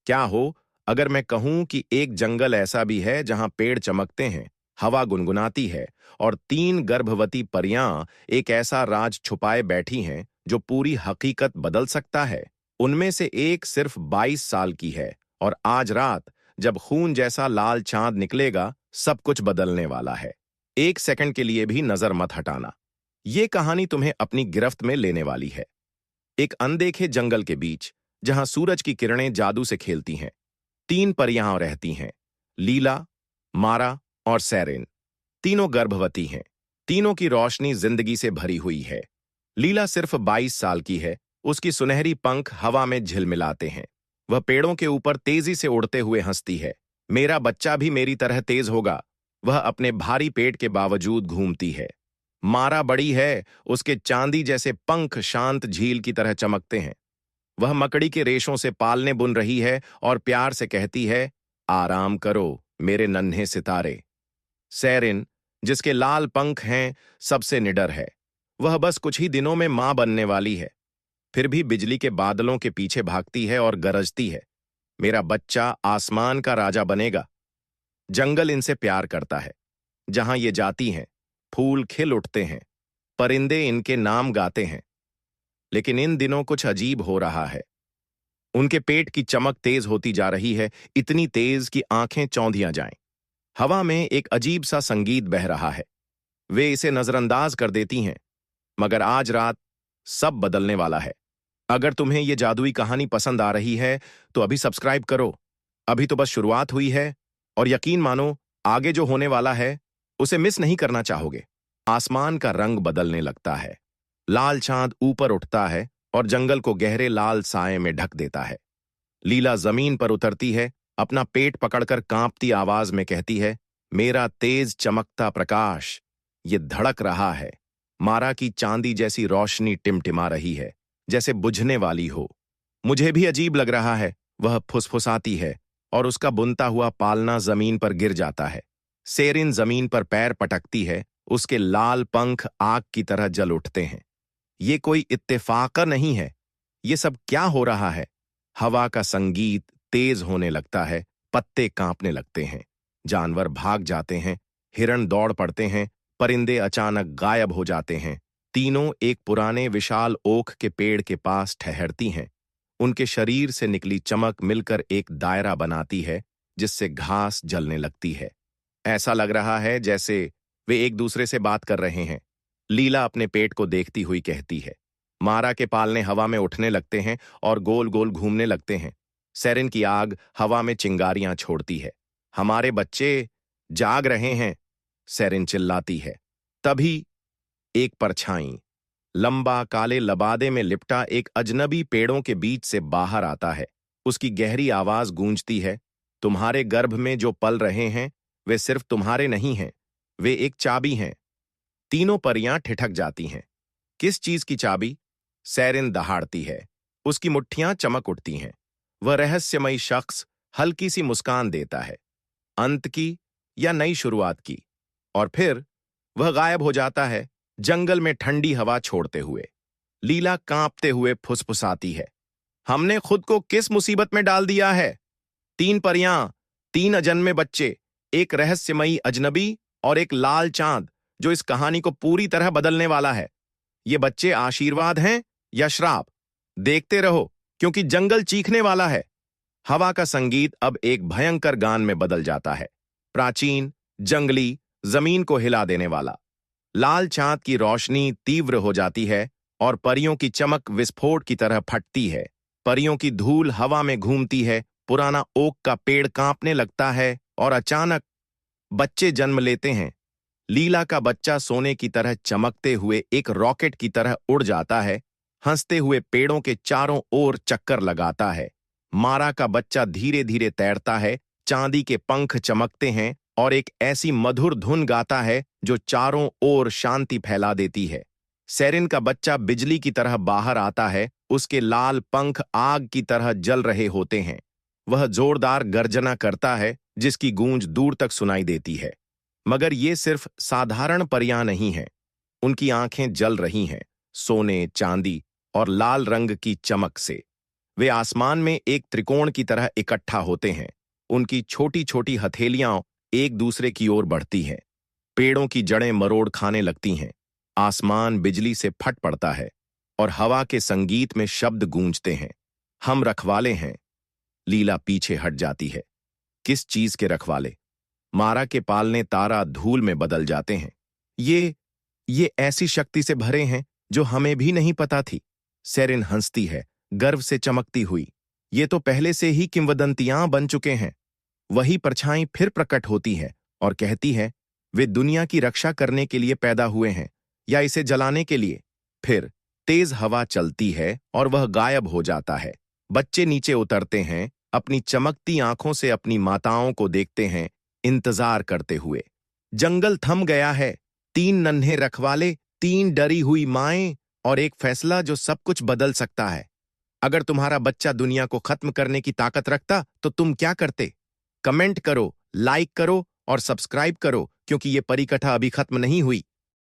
क्या हो अगर मैं कहूं कि एक जंगल ऐसा भी है जहां पेड़ चमकते हैं, हवा गुनगुनाती है और 3 गर्भवती परियां एक ऐसा राज छुपाए बैठी हैं जो पूरी हकीकत बदल सकता है। उनमें से एक सिर्फ 22 साल की है और आज रात जब खून जैसा लाल चांद निकलेगा सब कुछ बदलने वाला है। 1 सेकंड के लिए भी नजर मत हटाना। ये कहानी तुम्हें अपनी गिरफ्त में लेने वाली है। एक अनदेखे जंगल के बीच जहां सूरज की किरणें जादू से खेलती हैं, 3 परियां रहती हैं। लीला, मारा और सैरिन। तीनों गर्भवती हैं। तीनों की रोशनी जिंदगी से भरी हुई है। लीला सिर्फ 22 साल की है। उसकी सुनहरी पंख हवा में झिलमिलाते हैं। वह पेड़ों के ऊपर तेजी से उड़ते हुए हंसती है। मेरा बच्चा भी मेरी तरह तेज होगा। वह अपने भारी पेट के बावजूद घूमती है। मारा बड़ी है। उसके चांदी जैसे पंख शांत झील की तरह चमकते हैं। वह मकड़ी के रेशों से पालने बुन रही है और प्यार से कहती है, आराम करो मेरे नन्हे सितारे। सैरिन, जिसके लाल पंख हैं, सबसे निडर है। वह बस कुछ ही दिनों में मां बनने वाली है। फिर भी बिजली के बादलों के पीछे भागती है और गरजती है, मेरा बच्चा आसमान का राजा बनेगा। जंगल इनसे प्यार करता है। जहां ये जाती हैं, फूल खिल उठते हैं, परिंदे इनके नाम गाते हैं। लेकिन इन दिनों कुछ अजीब हो रहा है। उनके पेट की चमक तेज होती जा रही है, इतनी तेज कि आंखें चौंधियां जाएं। हवा में एक अजीब सा संगीत बह रहा है। वे इसे नजरअंदाज कर देती हैं, मगर आज रात सब बदलने वाला है। अगर तुम्हें यह जादुई कहानी पसंद आ रही है तो अभी सब्सक्राइब करो। अभी तो बस शुरुआत हुई है और यकीन मानो आगे जो होने वाला है उसे मिस नहीं करना चाहोगे। आसमान का रंग बदलने लगता है। लाल चांद ऊपर उठता है और जंगल को गहरे लाल साए में ढक देता है। लीला जमीन पर उतरती है, अपना पेट पकड़कर कांपती आवाज में कहती है, मेरा तेज चमकता प्रकाश। ये धड़क रहा है। मारा की चांदी जैसी रोशनी टिमटिमा रही है, जैसे बुझने वाली हो। मुझे भी अजीब लग रहा है, वह फुसफुसाती है और उसका बुनता हुआ पालना जमीन पर गिर जाता है। सेरिन जमीन पर पैर पटकती है, उसके लाल पंख आग की तरह जल उठते हैं। ये कोई इत्तेफाक नहीं है। ये सब क्या हो रहा है? हवा का संगीत तेज होने लगता है, पत्ते कांपने लगते हैं, जानवर भाग जाते हैं, हिरण दौड़ पड़ते हैं, परिंदे अचानक गायब हो जाते हैं। तीनों एक पुराने विशाल ओक के पेड़ के पास ठहरती हैं। उनके शरीर से निकली चमक मिलकर एक दायरा बनाती है, जिससे घास जलने लगती है। ऐसा लग रहा है जैसे वे एक दूसरे से बात कर रहे हैं। लीला अपने पेट को देखती हुई कहती है। मारा के पालने हवा में उठने लगते हैं और गोल गोल घूमने लगते हैं। सैरिन की आग हवा में चिंगारियां छोड़ती है। हमारे बच्चे जाग रहे हैं, सैरिन चिल्लाती है। तभी एक परछाई, लंबा काले लबादे में लिपटा एक अजनबी पेड़ों के बीच से बाहर आता है। उसकी गहरी आवाज गूंजती है, तुम्हारे गर्भ में जो पल रहे हैं वे सिर्फ तुम्हारे नहीं हैं, वे एक चाबी हैं। तीनों परियां ठिठक जाती हैं। किस चीज की चाबी? सैरिन दहाड़ती है। उसकी मुट्ठियां चमक उठती हैं। वह रहस्यमयी शख्स हल्की सी मुस्कान देता है, अंत की या नई शुरुआत की, और फिर वह गायब हो जाता है, जंगल में ठंडी हवा छोड़ते हुए। लीला कांपते हुए फुसफुसाती है, हमने खुद को किस मुसीबत में डाल दिया है? 3 परियां, 3 अजन्मे बच्चे, एक रहस्यमयी अजनबी और एक लाल चांद जो इस कहानी को पूरी तरह बदलने वाला है। ये बच्चे आशीर्वाद हैं या श्राप? देखते रहो, क्योंकि जंगल चीखने वाला है। हवा का संगीत अब एक भयंकर गान में बदल जाता है, प्राचीन, जंगली, जमीन को हिला देने वाला। लाल चांद की रोशनी तीव्र हो जाती है और परियों की चमक विस्फोट की तरह फटती है। परियों की धूल हवा में घूमती है, पुराना ओक का पेड़ कांपने लगता है और अचानक बच्चे जन्म लेते हैं। लीला का बच्चा सोने की तरह चमकते हुए एक रॉकेट की तरह उड़ जाता है, हंसते हुए पेड़ों के चारों ओर चक्कर लगाता है। मारा का बच्चा धीरे धीरे तैरता है, चांदी के पंख चमकते हैं और एक ऐसी मधुर धुन गाता है जो चारों ओर शांति फैला देती है। सैरिन का बच्चा बिजली की तरह बाहर आता है, उसके लाल पंख आग की तरह जल रहे होते हैं। वह जोरदार गर्जना करता है जिसकी गूंज दूर तक सुनाई देती है। मगर ये सिर्फ साधारण परियां नहीं हैं। उनकी आंखें जल रही हैं, सोने, चांदी और लाल रंग की चमक से। वे आसमान में एक त्रिकोण की तरह इकट्ठा होते हैं। उनकी छोटी छोटी हथेलियां एक दूसरे की ओर बढ़ती हैं। पेड़ों की जड़ें मरोड़ खाने लगती हैं। आसमान बिजली से फट पड़ता है और हवा के संगीत में शब्द गूंजते हैं। हम रखवाले हैं। लीला पीछे हट जाती है। किस चीज के रखवाले? मारा के पालने तारा धूल में बदल जाते हैं। ये ऐसी शक्ति से भरे हैं जो हमें भी नहीं पता थी। सेरिन हंसती है, गर्व से चमकती हुई। ये तो पहले से ही किंवदंतियां बन चुके हैं। वही परछाई फिर प्रकट होती है और कहती है, वे दुनिया की रक्षा करने के लिए पैदा हुए हैं या इसे जलाने के लिए। फिर तेज हवा चलती है और वह गायब हो जाता है। बच्चे नीचे उतरते हैं, अपनी चमकती आंखों से अपनी माताओं को देखते हैं, इंतजार करते हुए। जंगल थम गया है। 3 नन्हे रखवाले, 3 डरी हुई माएं और एक फैसला जो सब कुछ बदल सकता है। अगर तुम्हारा बच्चा दुनिया को खत्म करने की ताकत रखता तो तुम क्या करते? कमेंट करो, लाइक करो और सब्सक्राइब करो, क्योंकि ये परी कथा अभी खत्म नहीं हुई।